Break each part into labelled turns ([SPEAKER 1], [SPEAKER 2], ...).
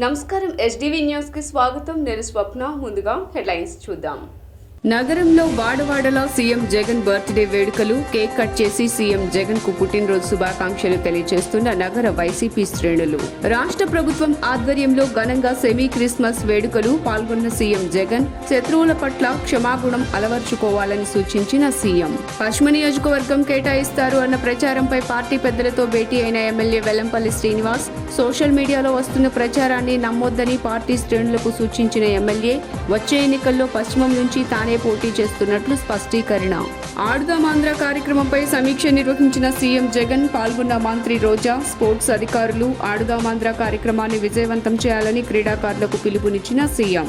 [SPEAKER 1] నమస్కారం SDV news కి స్వాగతం. నేను స్వప్న. ముందుగా హెడ్లైన్స్ చూద్దాం.
[SPEAKER 2] నగరంలో వాడవాడలా సీఎం జగన్ బర్త్డే వేడుకలు. కేక్ కట్ చేసి సీఎం జగన్ కు పుట్టినరోజు శుభాకాంక్షలు తెలియజేస్తున్న నగర వైసీపీ శ్రేణులు. రాష్ట్ర ప్రభుత్వం ఆధ్వర్యంలో ఘనంగా సెమీ క్రిస్మస్ వేడుకలు. పాల్గొన్న సీఎం జగన్ శత్రువుల పట్ల క్షమాగుణం అలవర్చుకోవాలని సూచించిన సీఎం. పశ్చిమ నియోజకవర్గం కేటాయిస్తారు అన్న ప్రచారంపై పార్టీ పెద్దలతో భేటీ అయిన ఎమ్మెల్యే వెల్లంపల్లి శ్రీనివాస్. సోషల్ మీడియాలో వస్తున్న ప్రచారాన్ని నమ్మొద్దని పార్టీ శ్రేణులకు సూచించిన ఎమ్మెల్యే వచ్చే ఎన్నికల్లో పశ్చిమం నుంచి తానే పోటీ చేస్తున్నట్లు స్పష్టీకరణ. ఆడుదాం ఆంధ్ర కార్యక్రమంపై సమీక్ష నిర్వహించిన సీఎం జగన్. పాల్గొన్న మంత్రి రోజా, స్పోర్ట్స్ అధికారులు. ఆడుదాం ఆంధ్ర కార్యక్రమాన్ని విజయవంతం చేయాలని క్రీడాకారులకు పిలుపునిచ్చిన సీఎం.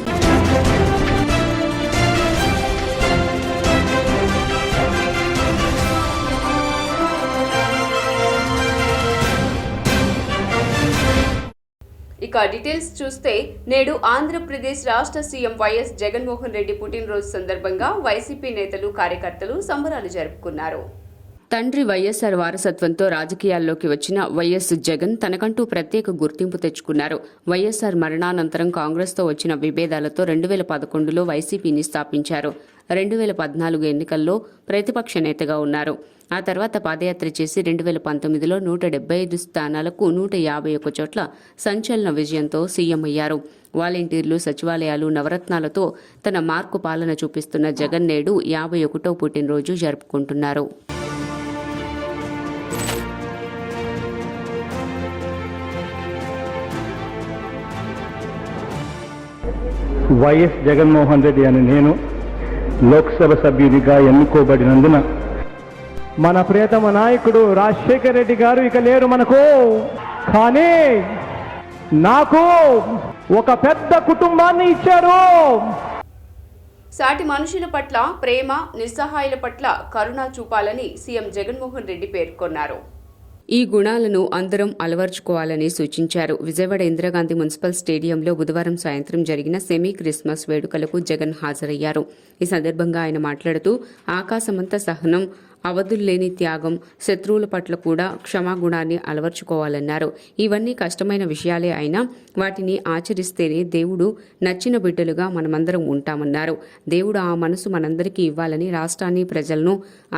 [SPEAKER 1] ఇక డీటెయిల్స్ చూస్తే నేడు ఆంధ్రప్రదేశ్ రాష్ట్ర సీఎం వైఎస్ జగన్మోహన్ రెడ్డి పుట్టినరోజు సందర్భంగా వైసీపీ నేతలు, కార్యకర్తలు సంబరాలు జరుపుకున్నారు.
[SPEAKER 2] తండ్రి వైఎస్ఆర్ వారసత్వంతో రాజకీయాల్లోకి వచ్చిన వైఎస్ జగన్ తనకంటూ ప్రత్యేక గుర్తింపు తెచ్చుకున్నారు. వైఎస్ఆర్ మరణానంతరం కాంగ్రెస్తో వచ్చిన విభేదాలతో 2011లో వైసీపీని స్థాపించారు. 2014 ఎన్నికల్లో ప్రతిపక్ష నేతగా ఉన్నారు. ఆ తర్వాత పాదయాత్ర చేసి 2019లో 175 స్థానాలకు 151 చోట్ల సంచలన విజయంతో సీఎం అయ్యారు. వాలంటీర్లు, సచివాలయాలు, నవరత్నాలతో తన మార్కు పాలన చూపిస్తున్న జగన్ నేడు 51వ పుట్టినరోజు జరుపుకుంటున్నారు.
[SPEAKER 3] వైఎస్ జగన్మోహన్ రెడ్డి అని నేను లోక్సభ సభ్యునిగా ఎన్నుకోబడినందున మన ప్రియతమ నాయకుడు రాజశేఖర రెడ్డి గారు ఇక లేరు మనకు. కానీ నాకు ఒక పెద్ద కుటుంబాన్ని ఇచ్చారు.
[SPEAKER 1] సాటి మనుషుల పట్ల ప్రేమ, నిస్సహాయుల పట్ల కరుణ చూపాలని సీఎం జగన్మోహన్ రెడ్డి పేర్కొన్నారు.
[SPEAKER 2] ఈ గుణాలను అందరం అలవర్చుకోవాలని సూచించారు. విజయవాడ ఇందిరాగాంధీ మున్సిపల్ స్టేడియంలో బుధవారం సాయంత్రం జరిగిన సెమీ క్రిస్మస్ వేడుకలకు జగన్ హాజరయ్యారు. ఈ సందర్భంగా ఆయన మాట్లాడుతూ ఆకాశమంత సహనం, అవధుల్లేని త్యాగం, శత్రువుల పట్ల కూడా క్షమాగుణాన్ని అలవర్చుకోవాలన్నారు. ఇవన్నీ కష్టమైన విషయాలే అయినా వాటిని ఆచరిస్తేనే దేవుడు నచ్చిన బిడ్డలుగా మనమందరం ఉంటామన్నారు. దేవుడు ఆ మనసు మనందరికీ ఇవ్వాలని, రాష్ట్రాన్ని, ప్రజలను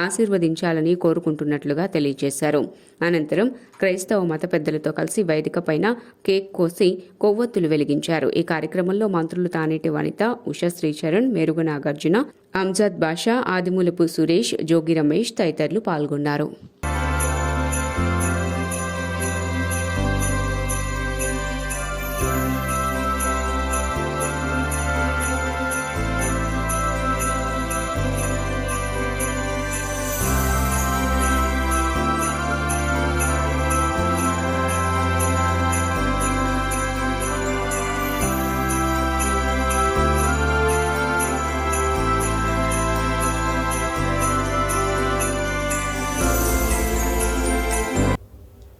[SPEAKER 2] ఆశీర్వదించాలని కోరుకుంటున్నట్లుగా తెలియజేశారు. అనంతరం క్రైస్తవ మత పెద్దలతో కలిసి వేదిక పైన కేక్ కోసి కొవ్వొత్తులు వెలిగించారు. ఈ కార్యక్రమంలో మంత్రులు తానేటి వనిత, ఉషా శ్రీచరణ్, మేరుగ నాగార్జున, అంజాద్ బాషా, ఆదిమూలపు సురేష్, జోగి రమేష్ తదితరులు పాల్గొన్నారు.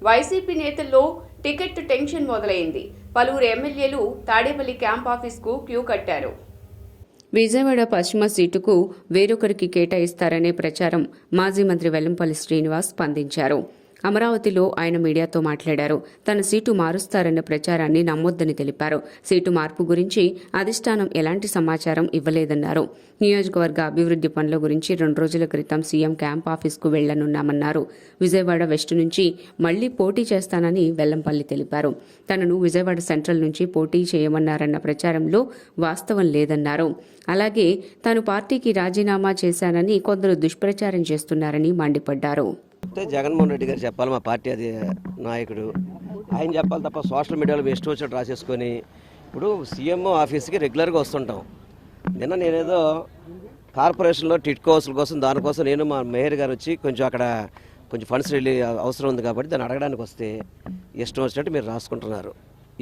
[SPEAKER 1] వైసీపీ నేతల్లో టికెట్ టెన్షన్ మొదలైంది. పలువురు ఎమ్మెల్యేలు తాడేపల్లి క్యాంప్ ఆఫీస్కు క్యూ కట్టారు.
[SPEAKER 2] విజయవాడ పశ్చిమ సీటుకు వేరొకరికి కేటాయిస్తారనే ప్రచారం మాజీ మంత్రి వెల్లంపల్లి శ్రీనివాస్ స్పందించారు. అమరావతిలో ఆయన మీడియాతో మాట్లాడారు. తన సీటు మారుస్తారన్న ప్రచారాన్ని నమ్మొద్దని తెలిపారు. సీటు మార్పు గురించి అధిష్టానం ఎలాంటి సమాచారం ఇవ్వలేదన్నారు. నియోజకవర్గ అభివృద్ధి పనుల గురించి 2 రోజుల క్రితం సీఎం క్యాంప్ ఆఫీస్కు వెళ్లనున్నామన్నారు. విజయవాడ వెస్ట్ నుంచి మళ్లీ పోటీ చేస్తానని వెల్లంపల్లి తెలిపారు. తనను విజయవాడ సెంట్రల్ నుంచి పోటీ చేయమన్నారన్న ప్రచారంలో వాస్తవం లేదన్నారు. అలాగే తాను పార్టీకి రాజీనామా చేశానని కొందరు దుష్ప్రచారం చేస్తున్నారని మండిపడ్డారు.
[SPEAKER 4] జగన్మోహన్ రెడ్డి గారు చెప్పాలి, మా పార్టీ అది నాయకుడు, ఆయన చెప్పాలి తప్ప సోషల్ మీడియాలో ఇష్టం వచ్చినట్టు రాసేసుకొని. ఇప్పుడు సీఎం ఆఫీస్కి రెగ్యులర్గా వస్తుంటాం. నిన్న నేనేదో కార్పొరేషన్లో టిట్కో హౌస్ల కోసం దానికోసం నేను మా మేయర్ గారు వచ్చి అక్కడ కొంచెం ఫండ్స్ అవసరం ఉంది కాబట్టి దాన్ని అడగడానికి వస్తే ఇష్టం వచ్చినట్టు మీరు రాసుకుంటున్నారు.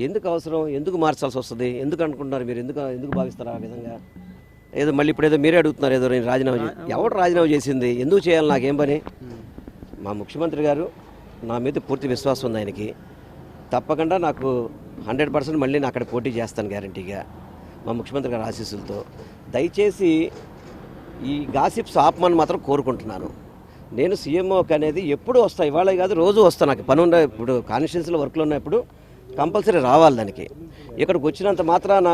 [SPEAKER 4] ఎందుకు అవసరం, ఎందుకు మార్చాల్సి వస్తుంది, ఎందుకు అనుకుంటున్నారు మీరు, ఎందుకు భావిస్తారు ఆ విధంగా? ఏదో మళ్ళీ ఇప్పుడు ఏదో మీరే అడుగుతున్నారు, ఏదో నేను రాజీనామా ఎవరు రాజీనామా చేసింది, ఎందుకు చేయాలి, నాకేం పని? మా ముఖ్యమంత్రి గారు నా మీద పూర్తి విశ్వాసం ఉంది. ఆయనకి తప్పకుండా నాకు 100% మళ్ళీ నేను అక్కడ పోటీ చేస్తాను గ్యారంటీగా, మా ముఖ్యమంత్రి గారి ఆశీస్సులతో. దయచేసి ఈ గాసిప్స్ ఆపమని మాత్రం కోరుకుంటున్నాను. నేను సీఎంఓకి అనేది ఎప్పుడు వస్తాను, ఇవాళ కాదు రోజు వస్తాను. నాకు పని ఉన్న ఇప్పుడు కాన్స్టిట్యున్సీలో వర్క్లు ఉన్నప్పుడు కంపల్సరీ రావాలి దానికి. ఇక్కడికి వచ్చినంత మాత్రాన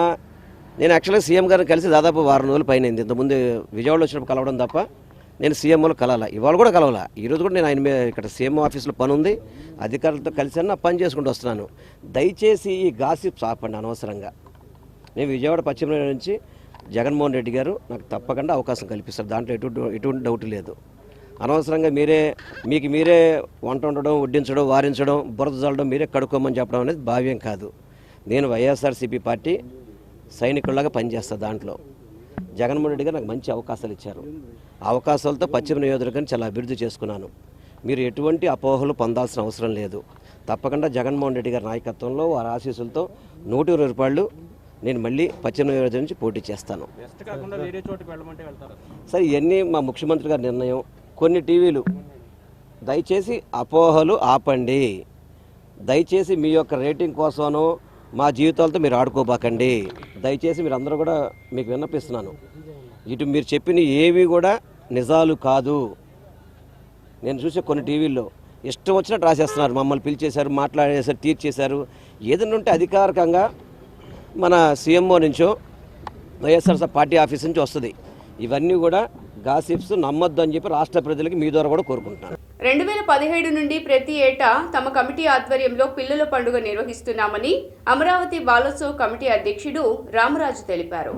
[SPEAKER 4] నేను యాక్చువల్గా సీఎం గారిని కలిసి దాదాపు వారం రోజులు పైన అయింది. ఇంతకుముందు విజయవాడలో వచ్చినప్పుడు కలవడం తప్ప నేను సీఎంఓలో కలవాల, ఇవాళ కూడా కలవాల. ఈరోజు కూడా నేను ఆయన మీద ఇక్కడ సీఎం ఆఫీస్లో పని ఉంది, అధికారులతో కలిసి నా పని చేసుకుంటూ వస్తున్నాను. దయచేసి ఈ గాసిప్స్ ఆపండి అనవసరంగా. నేను విజయవాడ పశ్చిమ నుంచి జగన్మోహన్ రెడ్డి గారు నాకు తప్పకుండా అవకాశం కల్పిస్తారు, దాంట్లో ఎటువంటి డౌట్ లేదు. అనవసరంగా మీకు మీరే వంట వండడం, వడ్డించడం, వారించడం, బురద చల్లడం, మీరే కడుక్కోమని చెప్పడం అనేది భావ్యం కాదు. నేను వైఎస్ఆర్సీపీ పార్టీ సైనికుల్లాగా పనిచేస్తాను. దాంట్లో జగన్మోహన్ రెడ్డి గారు నాకు మంచి అవకాశాలు ఇచ్చారు. ఆ అవకాశాలతో పశ్చిమ నియోజకవర్గాన్ని చాలా అభివృద్ధి చేసుకున్నాను. మీరు ఎటువంటి అపోహలు పొందాల్సిన అవసరం లేదు. తప్పకుండా జగన్మోహన్ రెడ్డి గారి నాయకత్వంలో వారి ఆశీస్సులతో 120 రూపాయలు నేను మళ్ళీ పశ్చిమ నియోజకవర్గం నుంచి పోటీ చేస్తాను. సరే, ఇవన్నీ మా ముఖ్యమంత్రి గారి నిర్ణయం. కొన్ని టీవీలు దయచేసి అపోహలు ఆపండి. దయచేసి మీ యొక్క రేటింగ్ కోసమో మా జీవితాలతో మీరు ఆడుకోబాకండి. దయచేసి మీరు అందరూ కూడా మీకు విన్నపిస్తున్నాను, ఇటు మీరు చెప్పిన ఏవి కూడా నిజాలు కాదు. నేను చూసే కొన్ని టీవీల్లో ఇష్టం వచ్చినట్టు రాసేస్తున్నారు. మమ్మల్ని పిలిచేశారు, మాట్లాడేశారు, తీర్చేశారు. ఏదైనా ఉంటే అధికారికంగా మన సీఎంఓ నుంచో వైఎస్ఆర్ పార్టీ ఆఫీస్ నుంచి వస్తుంది. ఇవన్నీ కూడా గాసిప్స్ నమ్మొద్దు అని చెప్పి రాష్ట్ర ప్రజలకి మీ ద్వారా కూడా కోరుకుంటున్నాను.
[SPEAKER 1] 2017 నుండి ప్రతి ఏటా తమ కమిటీ ఆధ్వర్యంలో పిల్లల పండుగ నిర్వహిస్తున్నామని అమరావతి బాలోత్సవ్ కమిటీ అధ్యక్షుడు రామరాజు తెలిపారు.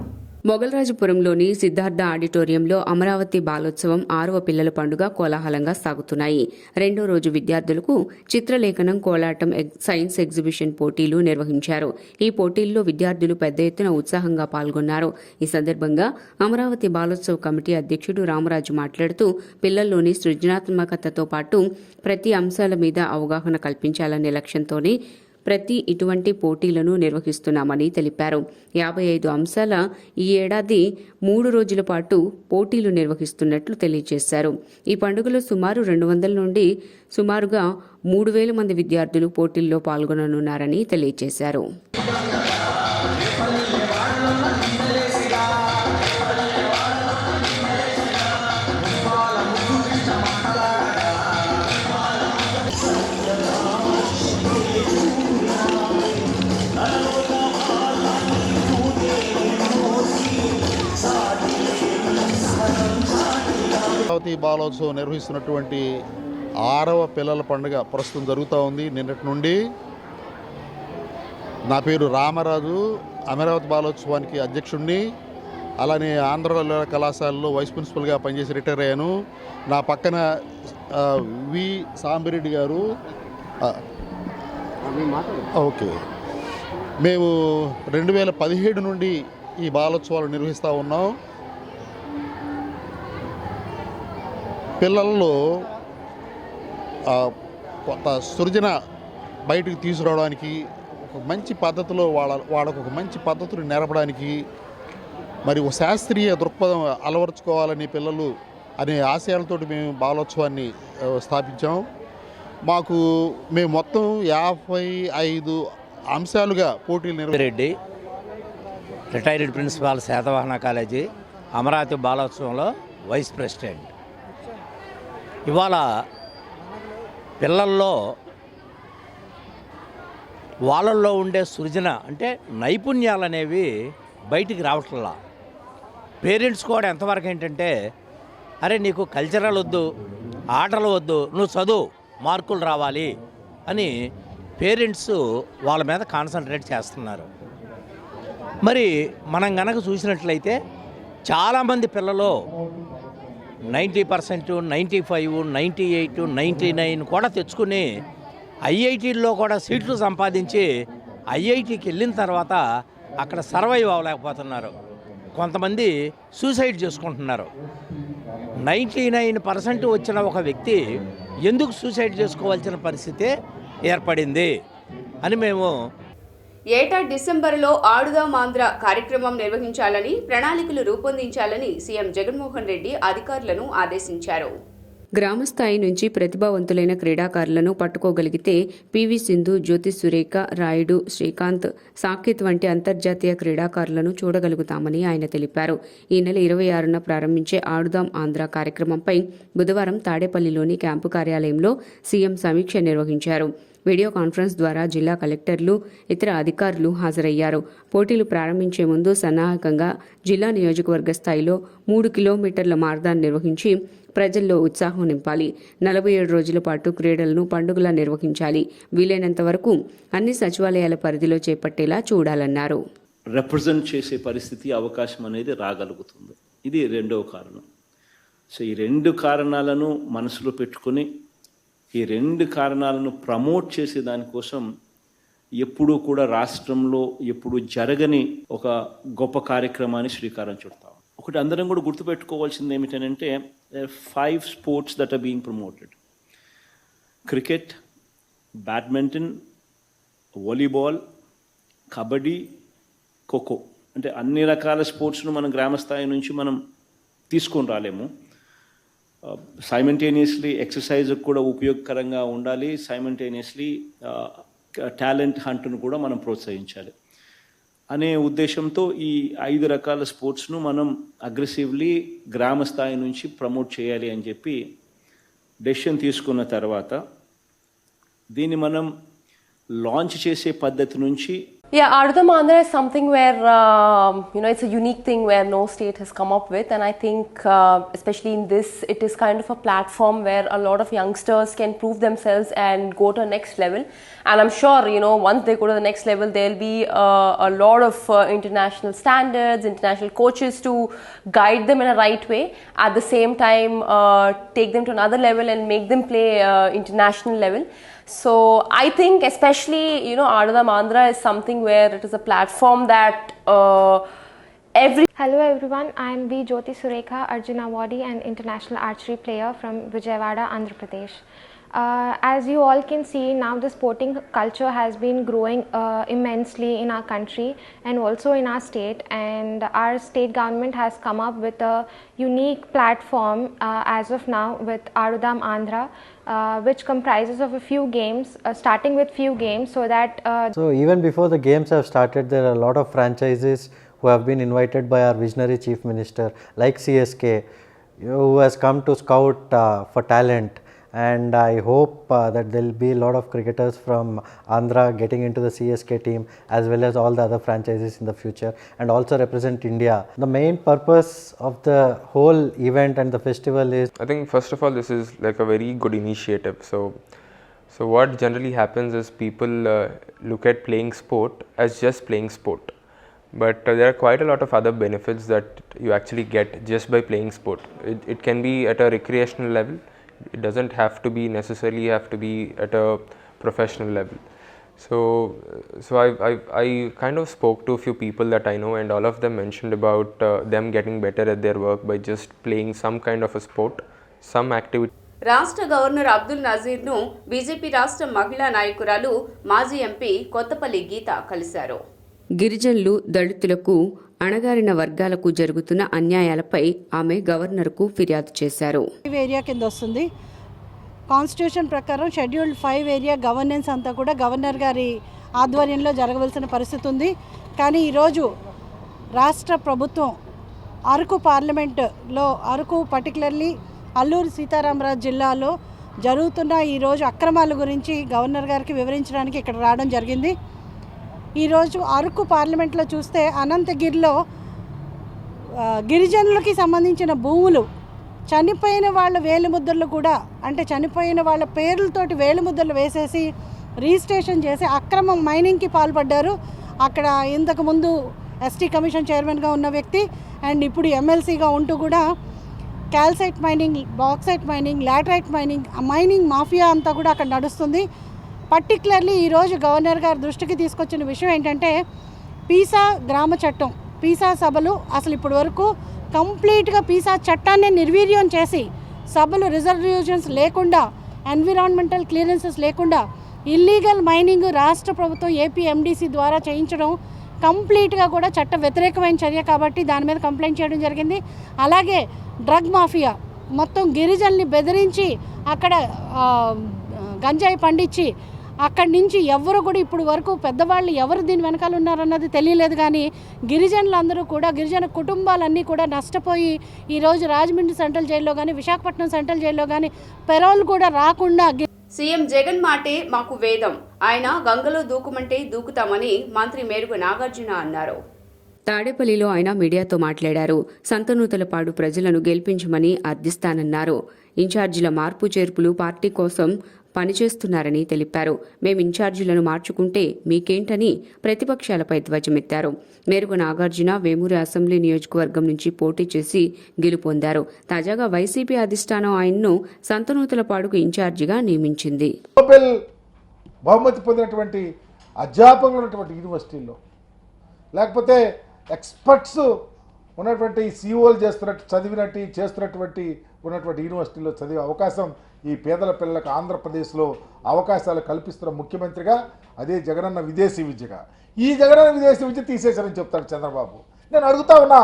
[SPEAKER 2] మొగల్రాజుపురంలోని సిద్ధార్థ ఆడిటోరియంలో అమరావతి బాలోత్సవం 6వ పిల్లల పండుగ కోలాహలంగా సాగుతున్నాయి. రెండో రోజు విద్యార్థులకు చిత్రలేఖనం, కోలాటం, సైన్స్ ఎగ్జిబిషన్ పోటీలు నిర్వహించారు. ఈ పోటీల్లో విద్యార్థులు పెద్ద ఎత్తున ఉత్సాహంగా పాల్గొన్నారు. ఈ సందర్భంగా అమరావతి బాలోత్సవ్ కమిటీ అధ్యక్షుడు రామరాజు మాట్లాడుతూ పిల్లల్లోని సృజనాత్మకతతో పాటు ప్రతి అంశాల మీద అవగాహన కల్పించాలనే లక్ష్యంతోనే ఇటువంటి పోటీలను నిర్వహిస్తున్నామని తెలిపారు. 55 అంశాల ఈ ఏడాది 3 రోజుల పాటు పోటీలు నిర్వహిస్తున్నట్లు తెలియజేశారు. ఈ పండుగలో సుమారు 200 నుండి సుమారుగా 3000 మంది విద్యార్థులు పోటీల్లో పాల్గొననున్నారని తెలియజేశారు.
[SPEAKER 5] అమరావతి బాలోత్సవం నిర్వహిస్తున్నటువంటి 6వ పిల్లల పండుగ ప్రస్తుతం జరుగుతూ ఉంది. నిన్నటి నుండి. నా పేరు రామరాజు, అమరావతి బాలోత్సవానికి అధ్యక్షుడిని. అలానే ఆంధ్ర కళాశాలలో వైస్ ప్రిన్సిపల్గా పనిచేసి రిటైర్ అయ్యాను. నా పక్కన వి సాంబిరెడ్డి గారు. ఓకే, మేము 2017 నుండి ఈ బాలోత్సవాలు నిర్వహిస్తూ ఉన్నాం. పిల్లల్లో కొంత సృజన బయటకు తీసుకురావడానికి, ఒక మంచి పద్ధతిలో వాళ్ళకు ఒక మంచి పద్ధతిని నేర్పడానికి, మరి ఒక శాస్త్రీయ దృక్పథం అలవరుచుకోవాలని పిల్లలు అనే ఆశయాలతోటి మేము బాలోత్సవాన్ని స్థాపించాం. మేము మొత్తం 55 అంశాలుగా పోటీలు
[SPEAKER 6] Reddy, retired principal Satavahana college, Amaravati బాలోత్సవంలో వైస్ ప్రెసిడెంట్. ఇవాళ పిల్లల్లో వాళ్ళల్లో ఉండే సృజన అంటే నైపుణ్యాలు అనేవి బయటికి రావట్లా. పేరెంట్స్ కూడా ఎంతవరకు ఏంటంటే, అరే నీకు కల్చరల్ వద్దు, ఆటలు వద్దు, నువ్వు చదువు, మార్కులు రావాలి అని పేరెంట్స్ వాళ్ళ మీద కాన్సన్ట్రేట్ చేస్తున్నారు. మరి మనం గనక చూసినట్లయితే చాలామంది పిల్లలు 90%, 95%, 98%, 99 కూడా తెచ్చుకుని ఐఐటీల్లో కూడా సీట్లు సంపాదించి ఐఐటీకి వెళ్ళిన తర్వాత అక్కడ సర్వైవ్ అవ్వలేకపోతున్నారు. కొంతమంది సూసైడ్ చేసుకుంటున్నారు. 99% వచ్చిన ఒక వ్యక్తి ఎందుకు సూసైడ్ చేసుకోవాల్సిన పరిస్థితి ఏర్పడింది అని మేము
[SPEAKER 1] ఏటా డిసెంబర్లో ఆడుదాం ఆంధ్ర కార్యక్రమం నిర్వహించాలని ప్రణాళికలు రూపొందించాలని సీఎం జగన్మోహన్ రెడ్డి అధికారులను ఆదేశించారు.
[SPEAKER 2] గ్రామస్థాయి నుంచి ప్రతిభావంతులైన క్రీడాకారులను పట్టుకోగలిగితే పీవీ సింధు, జ్యోతి సురేఖ, రాయుడు, శ్రీకాంత్, సాకేత్ వంటి అంతర్జాతీయ క్రీడాకారులను చూడగలుగుతామని ఆయన తెలిపారు. ఈ నెల 26న ప్రారంభించే ఆడుదాం ఆంధ్ర కార్యక్రమంపై బుధవారం తాడేపల్లిలోని క్యాంపు కార్యాలయంలో సీఎం సమీక్ష నిర్వహించారు. వీడియో కాన్ఫరెన్స్ ద్వారా జిల్లా కలెక్టర్లు, ఇతర అధికారులు హాజరయ్యారు. పోటీలు ప్రారంభించే ముందు సన్నాహకంగా జిల్లా నియోజకవర్గ స్థాయిలో 3 కిలోమీటర్ల మారథాన్ నిర్వహించి ప్రజల్లో ఉత్సాహం నింపాలి. 47 రోజుల పాటు క్రీడలను పండుగలా నిర్వహించాలి. వీలైనంత వరకు అన్ని సచివాలయాల పరిధిలో చేపట్టేలా చూడాలన్నారు.
[SPEAKER 7] రిప్రజెంట్ చేసే పరిస్థితి, అవకాశం అనేది రాగలుగుతుంది. ఇది రెండవ కారణం. సో ఈ 2 కారణాలను మనసులో పెట్టుకొని ఈ 2 కారణాలను ప్రమోట్ చేసే దానికోసం ఎప్పుడూ కూడా రాష్ట్రంలో ఎప్పుడు జరగని ఒక గొప్ప కార్యక్రమాన్ని శ్రీకారం చుడతాం. ఒకటి అందరం కూడా గుర్తుపెట్టుకోవాల్సింది ఏమిటంటే 5 sports that are being promoted: cricket, badminton, volleyball, kabaddi, kho kho. అంటే అన్ని రకాల స్పోర్ట్స్ను మనం గ్రామస్థాయి నుంచి మనం తీసుకొని రాలేము. సైమల్టేనియస్లీ ఎక్సర్సైజ్ కూడా ఉపయోగకరంగా ఉండాలి. సైమల్టేనియస్లీ టాలెంట్ హంట్ను కూడా మనం ప్రోత్సహించాలి అనే ఉద్దేశంతో ఈ 5 రకాల స్పోర్ట్స్ను మనం అగ్రెసివ్లీ గ్రామ స్థాయి నుంచి ప్రమోట్ చేయాలి అని చెప్పి డెసిషన్ తీసుకున్న తర్వాత దీన్ని మనం లాంచ్ చేసే పద్ధతి నుంచి
[SPEAKER 8] Yeah, Ardham Andhra is something where, it's a unique thing where no state has come up with, and I think especially in this, it is kind of a platform where a lot of youngsters can prove themselves and go to the next level. And I'm sure, once they go to the next level, there'll be a lot of international standards, international coaches to guide them in a right way. At the same time, take them to another level and make them play international level. So I think especially, Ardham Andhra is something where it is a platform that
[SPEAKER 9] Hello everyone, I am V. Jyoti Surekha, Arjuna Awardee and international archery player from Vijayawada, Andhra Pradesh. As you all can see, now the sporting culture has been growing immensely in our country and also in our state, and our state government has come up with a unique platform as of now with Ardham Andhra, which comprises of a few games, starting with few games so that
[SPEAKER 10] So even before the games have started, there are a lot of franchises who have been invited by our visionary chief minister like CSK, who has come to scout for talent. And I hope that there will be a lot of cricketers from Andhra getting into the CSK team as well as all the other franchises in the future and also represent India. The main purpose of the whole event and the festival is,
[SPEAKER 11] I think first of all this is like a very good initiative. So what generally happens is people look at playing sport as just playing sport. But there are quite a lot of other benefits that you actually get just by playing sport. It can be at a recreational level. It doesn't have to be necessarily have to be at a professional level. So I kind of spoke to a few people that I know, and all of them mentioned about them getting better at their work by just playing some kind of a sport, some activity.
[SPEAKER 1] రాష్ట్ర governor Abdul నజీర్ను BJP రాష్ట్ర మహిళా నాయకురాలు మాజీ MP Kothapalli గీత కలిశారు.
[SPEAKER 2] గిరిజనులు, దళితులకు, అణగారిన వర్గాలకు జరుగుతున్న అన్యాయాలపై ఆమె గవర్నర్కు ఫిర్యాదు చేశారు.
[SPEAKER 12] ఏరియా కింద వస్తుంది. కాన్స్టిట్యూషన్ ప్రకారం షెడ్యూల్డ్ 5 ఏరియా గవర్నెన్స్ అంతా కూడా గవర్నర్ గారి ఆధ్వర్యంలో జరగవలసిన పరిస్థితి ఉంది. కానీ ఈరోజు రాష్ట్ర ప్రభుత్వం అరకు పార్లమెంటులో, అరకు పర్టికులర్లీ అల్లూరు సీతారామరాజు జిల్లాలో జరుగుతున్న ఈరోజు అక్రమాల గురించి గవర్నర్ గారికి వివరించడానికి ఇక్కడ రావడం జరిగింది. ఈరోజు అరకు పార్లమెంట్లో చూస్తే అనంతగిరిలో గిరిజనులకి సంబంధించిన భూములు చనిపోయిన వాళ్ళ వేలిముద్రలు కూడా, అంటే చనిపోయిన వాళ్ళ పేర్లతోటి వేలిముద్రలు వేసేసి రిజిస్ట్రేషన్ చేసి అక్రమ మైనింగ్కి పాల్పడ్డారు. అక్కడ ఇంతకుముందు ఎస్టీ కమిషన్ చైర్మన్గా ఉన్న వ్యక్తి అండ్ ఇప్పుడు ఎమ్మెల్సీగా ఉంటూ కూడా calcite mining, bauxite mining, laterite mining, mining mafia అంతా కూడా అక్కడ నడుస్తుంది. పర్టికులర్లీ ఈరోజు గవర్నర్ గారి దృష్టికి తీసుకొచ్చిన విషయం ఏంటంటే పీసా గ్రామ చట్టం, పీసా సభలు అసలు ఇప్పటి వరకు కంప్లీట్గా పీసా చట్టాన్ని నిర్వీర్యం చేసి సభలు రిజర్వేషన్స్ లేకుండా, ఎన్విరాన్మెంటల్ క్లియరెన్సెస్ లేకుండా ఇల్లీగల్ మైనింగ్ రాష్ట్ర ప్రభుత్వం ఏపీ ఎండీసీ ద్వారా చేయించడం కంప్లీట్గా కూడా చట్ట వ్యతిరేకమైన చర్య కాబట్టి దాని మీద కంప్లైంట్ చేయడం జరిగింది. అలాగే డ్రగ్ మాఫియా మొత్తం గిరిజనుల్ని బెదిరించి అక్కడ గంజాయి పండించి అక్కడి నుంచి ఎవరు కూడా ఇప్పుడు వరకు పెద్దవాళ్ళు ఎవరు దీని వెనకాల ఉన్నారన్నది తెలియలేదు. కానీ గిరిజనులందరూ కూడా, గిరిజన కుటుంబాలన్నీ కూడా నష్టపోయి ఈరోజు రాజమండ్రి సెంట్రల్ జైల్లో కానీ, విశాఖపట్నం సెంట్రల్ జైల్లో కానీ పెరోల్ కూడా రాకుండా
[SPEAKER 1] సీఎం జగన్ మాటే మాకు వేదం. ఆయన గంగలో దూకుమంటే దూకుతామని మంత్రి మేరుగు నాగార్జున అన్నారు.
[SPEAKER 2] తాడేపల్లిలో ఆయన మీడియాతో మాట్లాడారు. సంతనూతలపాడు ప్రజలను గెలిపించమని అర్థిస్తానన్నారు. ఇన్ఛార్జీల మార్పు చేర్పులు పార్టీ కోసం పనిచేస్తున్నారని తెలిపారు. మేం ఇన్ఛార్జీలను మార్చుకుంటే మీకేంటని ప్రతిపక్షాలపై ధ్వజమెత్తారు. మేరుగు నాగార్జున వేమూరి అసెంబ్లీ నియోజకవర్గం నుంచి పోటీ చేసి గెలుపొందారు. తాజాగా వైసీపీ అధిష్టానం ఆయన్ను సంతనూతలపాడుకు ఇన్ఛార్జిగా నియమించింది.
[SPEAKER 13] నోబెల్ బహుమతి పొందినటువంటి అధ్యాపకులు ఉన్నటువంటి యూనివర్సిటీల్లో, లేకపోతే ఎక్స్పర్ట్స్ ఉన్నటువంటి సీఓలు చేస్తున్నటువంటి ఉన్నటువంటి యూనివర్సిటీలో చదివే అవకాశం ఈ పేదల పిల్లలకు ఆంధ్రప్రదేశ్లో అవకాశాలు కల్పిస్తున్న ముఖ్యమంత్రిగా, అదే జగనన్న విదేశీ విద్యగా. ఈ జగనన్న విదేశీ విద్య తీసేశారని చెప్తాడు చంద్రబాబు. నేను అడుగుతా ఉన్నా,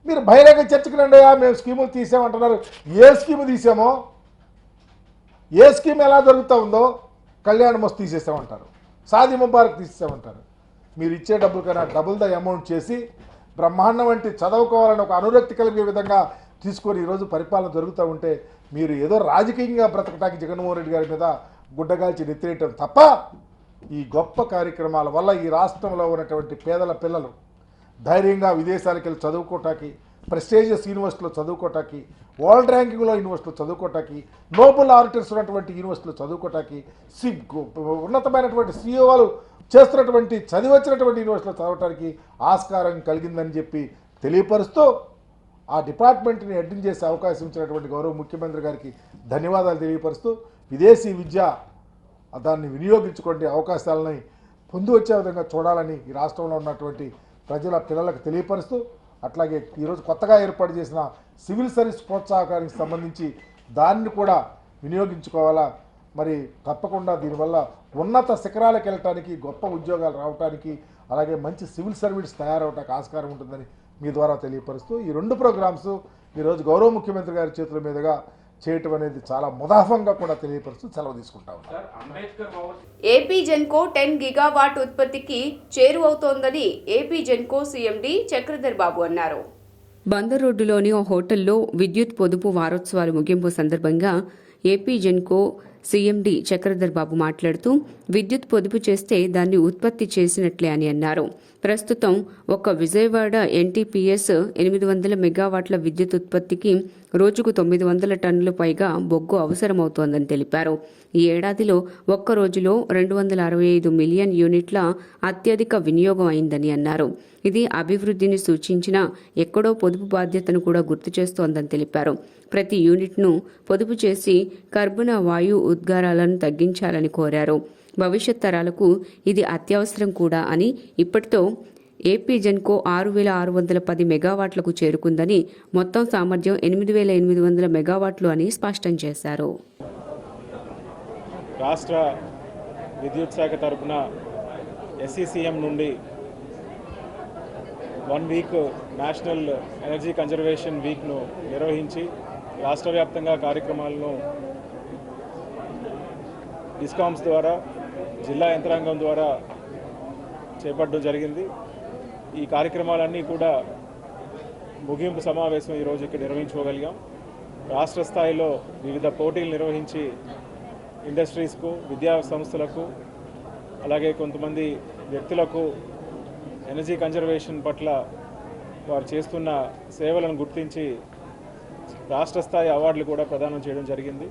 [SPEAKER 13] మీరు బహిరంగ చర్చకు రండియా, మేము స్కీములు తీసామంటున్నారు. ఏ స్కీము తీసామో, ఏ స్కీమ్ ఎలా జరుగుతూ ఉందో, కళ్యాణ మస్తు తీసేసామంటారు, షాదీ ముబారక్ తీసేసామంటారు. మీరు ఇచ్చే డబ్బులు కన్నా డబుల్ ద అమౌంట్ చేసి బ్రహ్మాండం వంటి చదువుకోవాలని ఒక అనురక్తి కలిగే విధంగా తీసుకొని ఈరోజు పరిపాలన జరుగుతూ ఉంటే, మీరు ఏదో రాజకీయంగా బ్రతకటానికి జగన్మోహన్ రెడ్డి గారి మీద గుడ్డగాల్చి నెత్తిరేయటం తప్ప, ఈ గొప్ప కార్యక్రమాల వల్ల ఈ రాష్ట్రంలో ఉన్నటువంటి పేదల పిల్లలు ధైర్యంగా విదేశాలకు వెళ్ళి చదువుకోవటానికి, ప్రెస్టీజియస్ యూనివర్సిటీలో చదువుకోవటానికి, వరల్డ్ ర్యాంకింగ్లో యూనివర్సిటీలో చదువుకోవటానికి, నోబెల్ ఆరిటర్స్ ఉన్నటువంటి యూనివర్సిటీలో చదువుకోవటానికి, ఉన్నతమైనటువంటి సీఈఓలు చేస్తున్నటువంటి చదివచ్చినటువంటి యూనివర్సిటీలో చదవటానికి ఆస్కారం కలిగిందని చెప్పి తెలియపరుస్తూ, ఆ డిపార్ట్మెంట్ని అడ్మిన్ చేసే అవకాశం ఇచ్చినటువంటి గౌరవ ముఖ్యమంత్రి గారికి ధన్యవాదాలు తెలియపరుస్తూ, విదేశీ విద్య దాన్ని వినియోగించుకోండి, అవకాశాలని పొంది వచ్చే విధంగా చూడాలని ఈ రాష్ట్రంలో ఉన్నటువంటి ప్రజల పిల్లలకు తెలియపరుస్తూ, అట్లాగే ఈరోజు కొత్తగా ఏర్పాటు చేసిన సివిల్ సర్వీస్ ప్రోత్సాహకానికి సంబంధించి దాన్ని కూడా వినియోగించుకోవాలా. మరి తప్పకుండా దీనివల్ల ఉన్నత శిఖరాలకు వెళ్ళటానికి, గొప్ప ఉద్యోగాలు రావడానికి, అలాగే మంచి సివిల్ సర్వీస్ తయారవటానికి ఆస్కారం ఉంటుందని మీ ద్వారా తెలియపరుస్తూ, ఈ రెండు ప్రోగ్రామ్స్ ఈరోజు గౌరవ ముఖ్యమంత్రి గారి చేతుల మీదుగా చేయటం అనేది చాలా ముదాఫంగా కూడా తెలియపరుస్తూ సెలవు తీసుకుంటా ఉన్నాం.
[SPEAKER 1] ఏపీ జెన్కో 10 గిగావాట్ ఉత్పత్తికి చేరువవుతోందని ఏపీ జెన్కో సీఎండీ చక్రధర్ బాబు అన్నారు.
[SPEAKER 2] బందర్ రోడ్డులోని ఓ హోటల్లో విద్యుత్ పొదుపు వారోత్సవాల ముగింపు సందర్భంగా ఏపీ జెన్కో సీఎండీ చక్రధర్ బాబు మాట్లాడుతూ, విద్యుత్ పొదుపు చేస్తే దాన్ని ఉత్పత్తి చేసినట్లే అని అన్నారు. ప్రస్తుతం ఒక్క విజయవాడ ఎన్టీపీఎస్ 800 మెగావాట్ల విద్యుత్ ఉత్పత్తికి రోజుకు 900 టన్నుల పైగా బొగ్గు అవసరమవుతోందని తెలిపారు. ఈ ఏడాదిలో ఒక్క రోజులో 265 మిలియన్ యూనిట్ల అత్యధిక వినియోగం అయిందని అన్నారు. ఇది అభివృద్ధిని సూచించిన ఎక్కడో పొదుపు బాధ్యతను కూడా గుర్తు చేస్తోందని తెలిపారు. ప్రతి యూనిట్ను పొదుపు చేసి కర్బన వాయు ఉద్గారాలను తగ్గించాలని కోరారు. భవిష్యత్ తరాలకు ఇది అత్యవసరం కూడా అని, ఇప్పటితో ఏపీ జెన్కో 6,610 మెగావాట్లకు చేరుకుందని, మొత్తం సామర్థ్యం 8,800 మెగావాట్లు అని స్పష్టం చేశారు.
[SPEAKER 14] రాష్ట్ర విద్యుత్ శాఖ తరపున ఎస్సీసీఎం నుండి 1 వీక్ నేషనల్ ఎనర్జీ కన్జర్వేషన్ వీక్ను నిర్వహించి రాష్ట్ర వ్యాప్తంగా కార్యక్రమాలను డిస్కామ్స్ ద్వారా, జిల్లా యంత్రాంగం ద్వారా చేపట్టడం జరిగింది. ఈ కార్యక్రమాలన్నీ కూడా ముగింపు సమావేశం ఈరోజు ఇక్కడ నిర్వహించుకోగలిగాం. రాష్ట్ర స్థాయిలో వివిధ పోటీలు నిర్వహించి ఇండస్ట్రీస్కు, విద్యా సంస్థలకు, అలాగే కొంతమంది వ్యక్తులకు ఎనర్జీ కన్జర్వేషన్ పట్ల వారు చేస్తున్న సేవలను గుర్తించి రాష్ట్ర స్థాయి అవార్డులు కూడా ప్రదానం చేయడం జరిగింది.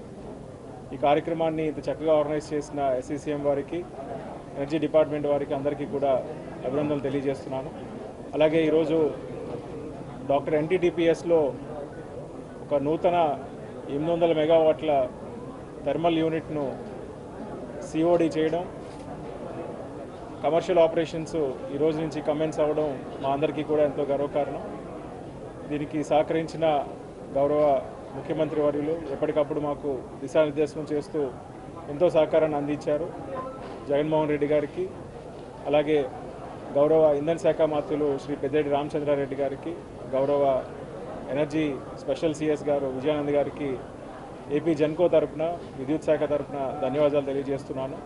[SPEAKER 14] ఈ కార్యక్రమాన్ని ఇంత చక్కగా ఆర్గనైజ్ చేసిన ఎస్సీసీఎం వారికి, ఎనర్జీ డిపార్ట్మెంట్ వారికి అందరికీ కూడా అభినందనలు తెలియజేస్తున్నాను. అలాగే ఈరోజు డాక్టర్ ఎన్టీటీపీఎస్లో ఒక నూతన 800 మెగావాట్ల థర్మల్ యూనిట్ను సిఓడి చేయడం, కమర్షియల్ ఆపరేషన్స్ ఈరోజు నుంచి కమెన్స్ అవ్వడం మా అందరికీ కూడా ఎంతో గర్వకారణం. దీనికి సహకరించిన గౌరవ ముఖ్యమంత్రి వర్యులు ఎప్పటికప్పుడు మాకు దిశానిర్దేశం చేస్తూ ఎంతో సహకారాన్ని అందించారు. జగన్మోహన్ రెడ్డి గారికి, అలాగే గౌరవ ఇంధన శాఖ మంత్రులు శ్రీ పెద్దిరెడ్డి రామచంద్రారెడ్డి గారికి, గౌరవ ఎనర్జీ స్పెషల్ సిఎస్ గారు విజయానంద్ గారికి ఏపీ జెన్కో తరపున, విద్యుత్ శాఖ తరపున ధన్యవాదాలు తెలియజేస్తున్నాను.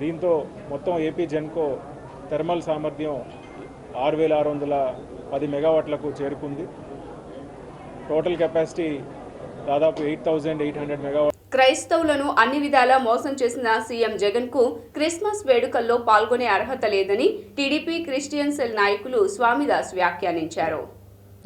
[SPEAKER 14] దీంతో మొత్తం ఏపీ జెన్కో థర్మల్ సామర్థ్యం 6,610 మెగావాట్లకు చేరుకుంది. టోటల్ కెపాసిటీ దాదాపు 8,800 మెగావాట్.
[SPEAKER 1] క్రైస్తవులను అన్ని విధాలా మోసం చేసిన సీఎం జగన్ కు క్రిస్మస్ వేడుకల్లో పాల్గొనే అర్హత లేదని టీడీపీ క్రిస్టియన్ సెల్ నాయకులు స్వామిదాస్ వ్యాఖ్యానించారు.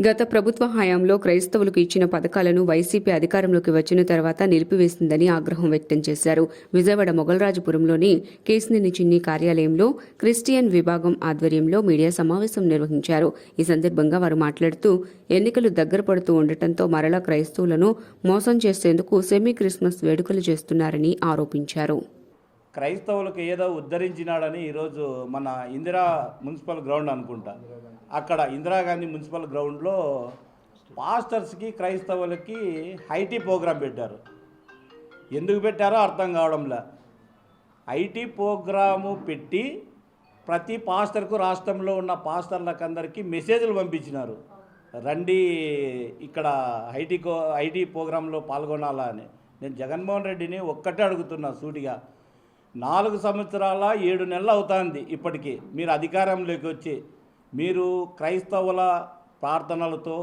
[SPEAKER 2] గత ప్రభుత్వ హయాంలో క్రైస్తవులకు ఇచ్చిన పథకాలను వైసీపీ అధికారంలోకి వచ్చిన తర్వాత నిలిపివేసిందని ఆగ్రహం వ్యక్తం చేశారు. విజయవాడ మొగల్రాజపురంలోని కేసినేని చిన్ని కార్యాలయంలో క్రిస్టియన్ విభాగం ఆధ్వర్యంలో మీడియా సమావేశం నిర్వహించారు. ఈ సందర్భంగా వారు మాట్లాడుతూ ఎన్నికలు దగ్గర పడుతూ ఉండటంతో మరలా క్రైస్తవులను మోసం చేసేందుకు సెమీ క్రిస్మస్ వేడుకలు చేస్తున్నారని ఆరోపించారు.
[SPEAKER 6] క్రైస్తవులకు ఏదో ఉద్ధరించినాడని ఈరోజు మన ఇందిరా మున్సిపల్ గ్రౌండ్ అనుకుంటా, అక్కడ ఇందిరాగాంధీ మున్సిపల్ గ్రౌండ్లో పాస్టర్స్కి క్రైస్తవులకి ఐటీ ప్రోగ్రాం పెట్టారు. ఎందుకు పెట్టారో అర్థం కావడంలే. ఐటీ ప్రోగ్రాము పెట్టి ప్రతి పాస్టర్కు రాష్ట్రంలో ఉన్న పాస్టర్లకు అందరికీ మెసేజ్లు పంపించినారు, రండి ఇక్కడ ఐటీ ప్రోగ్రాంలో పాల్గొనాలా అని. నేను జగన్మోహన్ రెడ్డిని ఒక్కటే అడుగుతున్నా సూటిగా, 4 సంవత్సరాల 7 నెలలు అవుతుంది ఇప్పటికీ మీరు అధికారంలోకి వచ్చి. మీరు క్రైస్తవుల ప్రార్థనలతో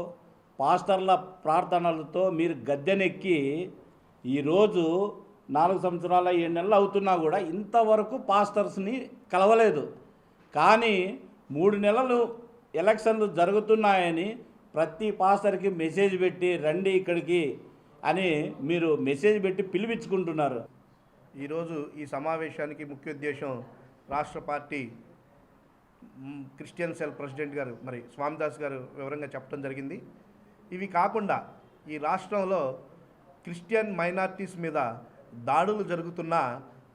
[SPEAKER 6] పాస్టర్ల ప్రార్థనలతో మీరు గద్దెనెక్కి ఈరోజు 4 సంవత్సరాల 7 నెలలు అవుతున్నా కూడా ఇంతవరకు పాస్టర్స్ని కలవలేదు. కానీ 3 నెలలు ఎలక్షన్లు జరుగుతున్నాయని ప్రతి పాస్టర్కి మెసేజ్ పెట్టి రండి ఇక్కడికి అని మీరు మెసేజ్ పెట్టి పిలిపించుకుంటున్నారు.
[SPEAKER 15] ఈరోజు ఈ సమావేశానికి ముఖ్య ఉద్దేశం రాష్ట్ర పార్టీ క్రిస్టియన్ సెల్ ప్రెసిడెంట్ గారు మరి స్వామిదాస్ గారు వివరంగా చెప్పడం జరిగింది. ఇవి కాకుండా ఈ రాష్ట్రంలో క్రిస్టియన్ మైనార్టీస్ మీద దాడులు జరుగుతున్నా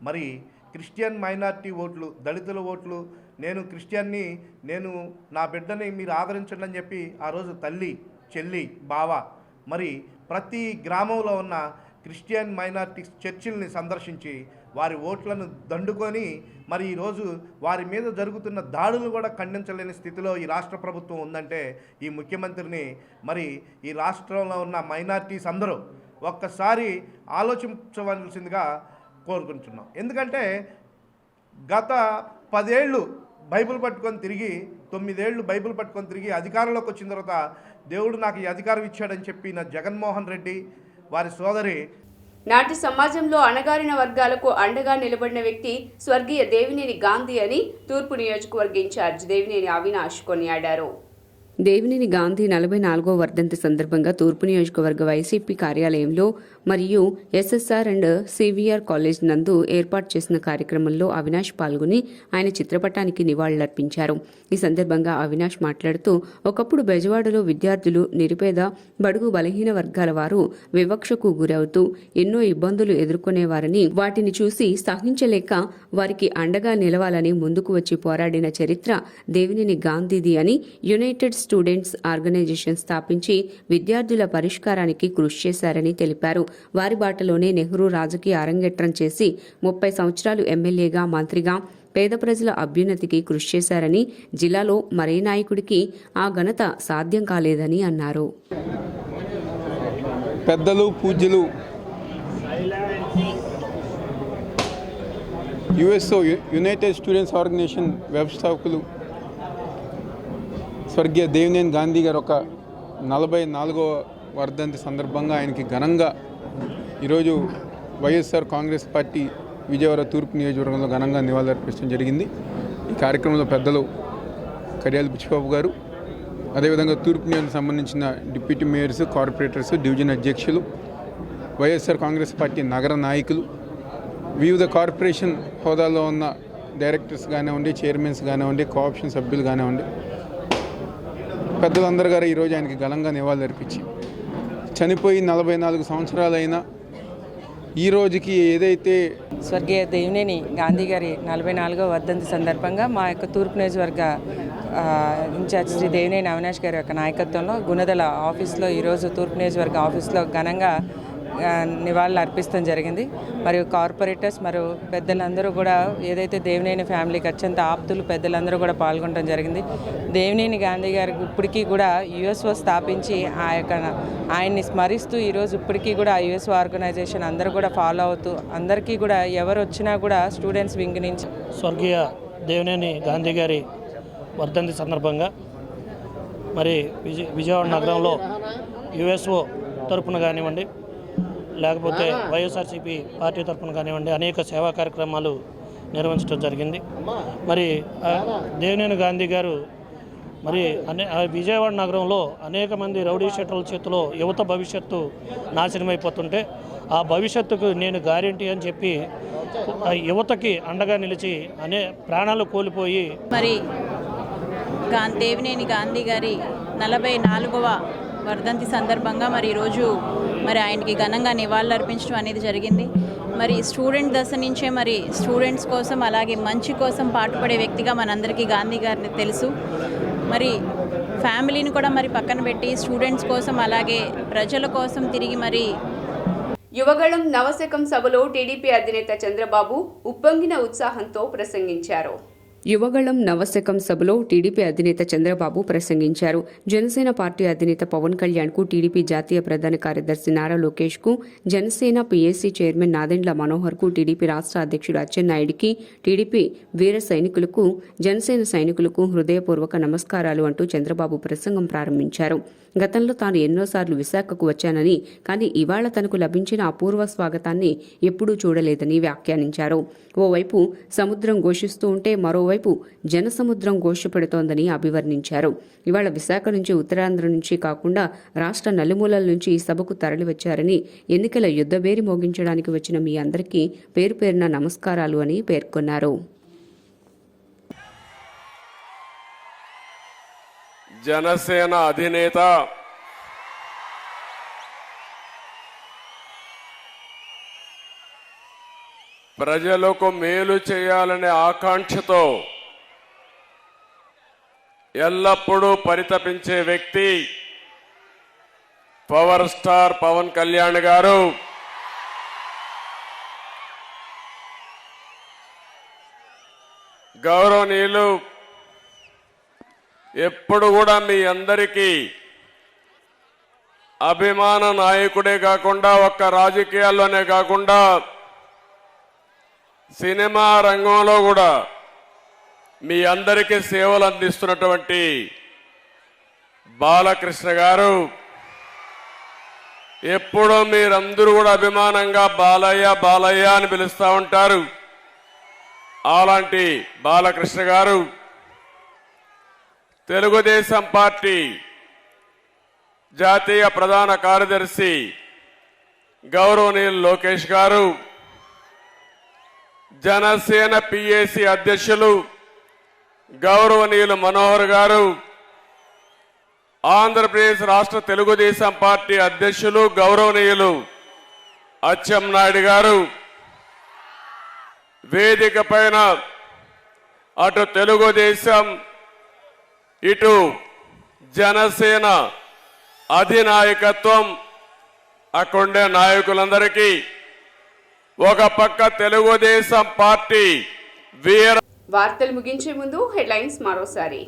[SPEAKER 15] మరి క్రిస్టియన్ మైనార్టీ ఓట్లు, దళితుల ఓట్లు, నేను క్రిస్టియన్ని, నేను నా బిడ్డని మీరు ఆదరించండి అని చెప్పి ఆ రోజు తల్లి, చెల్లి, బావ మరి ప్రతి గ్రామంలో ఉన్న క్రిస్టియన్ మైనార్టీ చర్చిల్ని సందర్శించి వారి ఓట్లను దండుకొని మరి ఈరోజు వారి మీద జరుగుతున్న దాడులు కూడా ఖండించలేని స్థితిలో ఈ రాష్ట్ర ప్రభుత్వం ఉందంటే ఈ ముఖ్యమంత్రిని మరి ఈ రాష్ట్రంలో ఉన్న మైనార్టీస్ అందరూ ఒక్కసారి ఆలోచించవలసిందిగా కోరుకుంటున్నాం. ఎందుకంటే గత 10 ఏళ్ళు బైబిల్ పట్టుకొని తిరిగి 9 ఏళ్ళు బైబిల్ పట్టుకొని తిరిగి అధికారంలోకి వచ్చిన తర్వాత దేవుడు నాకు ఈ అధికారం ఇచ్చాడని చెప్పిన జగన్మోహన్ రెడ్డి వారి సోదరి
[SPEAKER 1] నాటి సమాజంలో అణగారిన వర్గాలకు అండగా నిలబడిన వ్యక్తి స్వర్గీయ దేవినేని గాంధీ అని తూర్పు నియోజకవర్గ ఇన్ఛార్జ్ దేవినేని అవినాష్ కొనియాడారు.
[SPEAKER 2] దేవినేని గాంధీ 44వ వర్ధంతి సందర్భంగా తూర్పు నియోజకవర్గ వైసీపీ కార్యాలయంలో మరియు ఎస్ఎస్ఆర్ అండ్ సివిఆర్ కాలేజ్ నందు ఏర్పాటు చేసిన కార్యక్రమంలో అవినాష్ పాల్గొని ఆయన చిత్రపటానికి నివాళులర్పించారు. ఈ సందర్భంగా అవినాష్ మాట్లాడుతూ ఒకప్పుడు బెజవాడలో విద్యార్థులు, నిరుపేద, బడుగు బలహీన వర్గాల వారు వివక్షకు గురవుతూ ఎన్నో ఇబ్బందులు ఎదుర్కొనేవారని, వాటిని చూసి సహించలేక వారికి అండగా నిలవాలని ముందుకు వచ్చి పోరాడిన చరిత్ర దేవినేని గాంధీది అని యునైటెడ్ స్టూడెంట్స్ ఆర్గనైజేషన్ స్థాపించి విద్యార్థుల పరిష్కారానికి కృషి చేశారని తెలిపారు. వారి బాటలోనే నెహ్రూ రాజకీయ అరంగేట్రం చేసి 30 సంవత్సరాలు ఎమ్మెల్యేగా, మంత్రిగా పేద ప్రజల అభ్యున్నతికి కృషి చేశారని, జిల్లాలో మరే నాయకుడికి ఆ ఘనత సాధ్యం కాలేదని అన్నారు.
[SPEAKER 16] పెద్దలు, పూజ్యులు యుఎస్ఓ యునైటెడ్ స్టూడెంట్స్ ఆర్గనైజేషన్ వ్యవస్థాపకులు స్వర్గీయ దేవినేని గాంధీ గారు ఒక 44వ వర్ధంతి సందర్భంగా ఆయనకి ఘనంగా ఈరోజు వైఎస్ఆర్ కాంగ్రెస్ పార్టీ విజయవాడ తూర్పు నియోజకవర్గంలో ఘనంగా నివాళులర్పించడం జరిగింది. ఈ కార్యక్రమంలో పెద్దలు కడియాల బుచ్చిబాబు గారు, అదేవిధంగా తూర్పు నియోజకవర్గానికి సంబంధించిన డిప్యూటీ మేయర్స్, కార్పొరేటర్స్, డివిజన్ అధ్యక్షులు, వైఎస్ఆర్ కాంగ్రెస్ పార్టీ నగర నాయకులు, వివిధ కార్పొరేషన్ హోదాలో ఉన్న డైరెక్టర్స్ కానివ్వండి, చైర్మన్స్ కానివ్వండి, కోఆప్షన్ సభ్యులు కానివ్వండి, పెద్దలందరూ గారు ఈరోజు ఆయనకి ఘనంగా నివాళులర్పించి చనిపోయి 44 సంవత్సరాలైనా ఈ రోజుకి ఏదైతే
[SPEAKER 17] స్వర్గీయ దేవినేని గాంధీ గారి 44వ వర్ధంతి సందర్భంగా మా యొక్క తూర్పు నియోజకవర్గ ఇన్ఛార్జ్ శ్రీ దేవినేని అవినాష్ గారి యొక్క నాయకత్వంలో గుణదల ఆఫీస్లో ఈరోజు తూర్పు నియోజకవర్గ ఆఫీస్లో ఘనంగా నివాళులు అర్పిస్తడం జరిగింది. మరియు కార్పొరేటర్స్ మరియు పెద్దలందరూ కూడా ఏదైతే దేవినేని ఫ్యామిలీకి అత్యంత ఆప్తులు పెద్దలందరూ కూడా పాల్గొనడం జరిగింది. దేవినేని గాంధీ గారు ఇప్పటికీ కూడా యుఎస్ఓ స్థాపించి ఆయన్ని స్మరిస్తూ ఈరోజు ఇప్పటికీ కూడా ఆ యుఎస్ఓ ఆర్గనైజేషన్ అందరూ కూడా ఫాలో అవుతూ అందరికీ కూడా ఎవరు వచ్చినా కూడా స్టూడెంట్స్ వింగ్ నుంచి
[SPEAKER 18] స్వర్గీయ దేవినేని గాంధీ గారి వర్ధంతి సందర్భంగా మరి విజయవాడ నగరంలో యుఎస్ఓ తరపున కానివ్వండి, లేకపోతే వైఎస్ఆర్సీపీ పార్టీ తరఫున కానివ్వండి అనేక సేవా కార్యక్రమాలు నిర్వహించడం జరిగింది. మరి దేవినేని గాంధీ గారు మరి విజయవాడ నగరంలో అనేక మంది రౌడీ షీటర్ల చేతిలో యువత భవిష్యత్తు నాశనమైపోతుంటే ఆ భవిష్యత్తుకు నేను గ్యారెంటీ అని చెప్పి యువతకి అండగా నిలిచి ప్రాణాలు కోల్పోయి
[SPEAKER 19] మరి దేవినేని గాంధీ గారి 44వ వర్ధంతి సందర్భంగా మరి ఈరోజు మరి ఆయనకి ఘనంగా నివాళులు అర్పించడం అనేది జరిగింది. మరి స్టూడెంట్ దశ నుంచే మరి స్టూడెంట్స్ కోసం అలాగే మంచి కోసం పాటుపడే వ్యక్తిగా మనందరికీ గాంధీ గారిని తెలుసు. మరి ఫ్యామిలీని కూడా మరి పక్కన పెట్టి స్టూడెంట్స్ కోసం అలాగే ప్రజల కోసం తిరిగి మరి
[SPEAKER 1] యువగళం నవశకం సభలో టీడీపీ అధినేత చంద్రబాబు ఉప్పొంగిన ఉత్సాహంతో ప్రసంగించారు.
[SPEAKER 2] యువగళం నవశకం సభలో టీడీపీ అధినేత చంద్రబాబు ప్రసంగించారు. జనసేన పార్టీ అధినేత పవన్ కళ్యాణ్ కు, టీడీపీ జాతీయ ప్రధాన కార్యదర్శి నారా లోకేష్ కు, జనసేన పీఏసీ చైర్మన్ నాదెండ్ల మనోహర్ కు, టీడీపీ రాష్ట్ర అధ్యక్షుడు అచ్చెన్నాయుడికి, టీడీపీ వీర సైనికులకు, జనసేన సైనికులకు హృదయపూర్వక నమస్కారాలు అంటూ చంద్రబాబు ప్రసంగం ప్రారంభించారు. గతంలో తాను ఎన్నోసార్లు విశాఖకు వచ్చానని, కానీ ఇవాళ తనకు లభించిన అపూర్వ స్వాగతాన్ని ఎప్పుడూ చూడలేదని వ్యాఖ్యానించారు. ఓవైపు సముద్రం ఘోషిస్తూ ఉంటే మరోవైపు జనసముద్రం ఘోషపెడుతోందని అభివర్ణించారు. ఇవాళ విశాఖ నుంచి, ఉత్తరాంధ్ర నుంచి కాకుండా రాష్ట్ర నలుమూలల నుంచి ఈ సభకు తరలివచ్చారని, ఎన్నికల యుద్ధబేరి మోగించడానికి వచ్చిన మీ అందరికీ పేరు పేరున నమస్కారాలు అని పేర్కొన్నారు.
[SPEAKER 20] జనసేన అధినేత ప్రజలకు మేలు చేయాలనే ఆకాంక్షతో ఎల్లప్పుడూ పరితపించే వ్యక్తి పవర్ స్టార్ పవన్ కళ్యాణ్ గారు. గౌరవనీయులు ఎప్పుడు కూడా మీ అందరికీ అభిమాన నాయకుడే కాకుండా, ఒక్క రాజకీయాల్లోనే కాకుండా సినిమా రంగంలో కూడా మీ అందరికీ సేవలు అందిస్తున్నటువంటి బాలకృష్ణ గారు, ఎప్పుడూ మీరందరూ కూడా అభిమానంగా బాలయ్య బాలయ్య అని పిలుస్తూ ఉంటారు. అలాంటి బాలకృష్ణ గారు, తెలుగుదేశం పార్టీ జాతీయ ప్రధాన కార్యదర్శి గౌరవనీయులు లోకేష్ గారు, జనసేన పీఏసీ అధ్యక్షులు గౌరవనీయులు మనోహర్ గారు, ఆంధ్రప్రదేశ్ రాష్ట్ర తెలుగుదేశం పార్టీ అధ్యక్షులు గౌరవనీయులు అచ్చెన్నాయుడు గారు, వేదిక పైన అటు తెలుగుదేశం ఇటు జనసేన అధినాయకత్వం, అక్కడుండే నాయకులందరికీ, ఒక పక్క తెలుగుదేశం పార్టీ వీర.
[SPEAKER 1] వార్తలు ముగించే ముందు హెడ్లైన్స్ మరోసారి.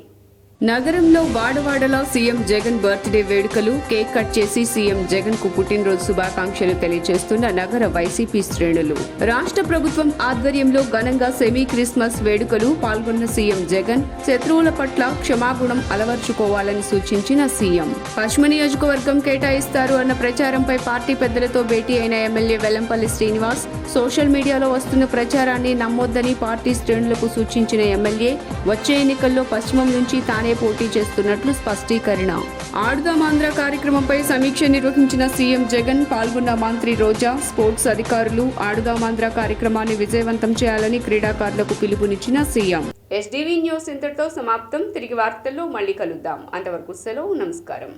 [SPEAKER 2] నగరంలో వాడవాడలా సీఎం జగన్ బర్త్డే వేడుకలు. కేక్ కట్ చేసి సీఎం జగన్ కు పుట్టినరోజు శుభాకాంక్షలు తెలియజేస్తున్న నగర వైసీపీ శ్రేణులు. రాష్ట్ర ప్రభుత్వం ఆధ్వర్యంలో ఘనంగా సెమీ క్రిస్మస్ వేడుకలు. పాల్గొన్న సీఎం జగన్ శత్రువుల పట్ల క్షమాగుణం అలవర్చుకోవాలని సూచించిన సీఎం. పశ్చిమ నియోజకవర్గం కేటాయిస్తారు అన్న ప్రచారంపై పార్టీ పెద్దలతో భేటీ అయిన ఎమ్మెల్యే వెల్లంపల్లి శ్రీనివాస్. సోషల్ మీడియాలో వస్తున్న ప్రచారాన్ని నమ్మొద్దని పార్టీ శ్రేణులకు సూచించిన ఎమ్మెల్యే. వచ్చే ఎన్నికల్లో పశ్చిమం నుంచి తానే పోటీ చేస్తున్నట్లు స్పష్టీకరణ. ఆడుదామాంధ్ర కార్యక్రమంపై సమీక్ష నిర్వహించిన సీఎం జగన్. పాల్గొన్న మంత్రి రోజా, స్పోర్ట్స్ అధికారులు. ఆడుదామాంధ్ర కార్యక్రమాన్ని విజయవంతం చేయాలని క్రీడాకారులకు పిలుపునిచ్చిన సీఎం.
[SPEAKER 1] ఎస్డీవీ న్యూస్ ఇంతటితో సమాప్తం. తిరిగి వార్తల్లో మళ్ళీ కలుద్దాం. అంతవరకు సెలవు. నమస్కారం.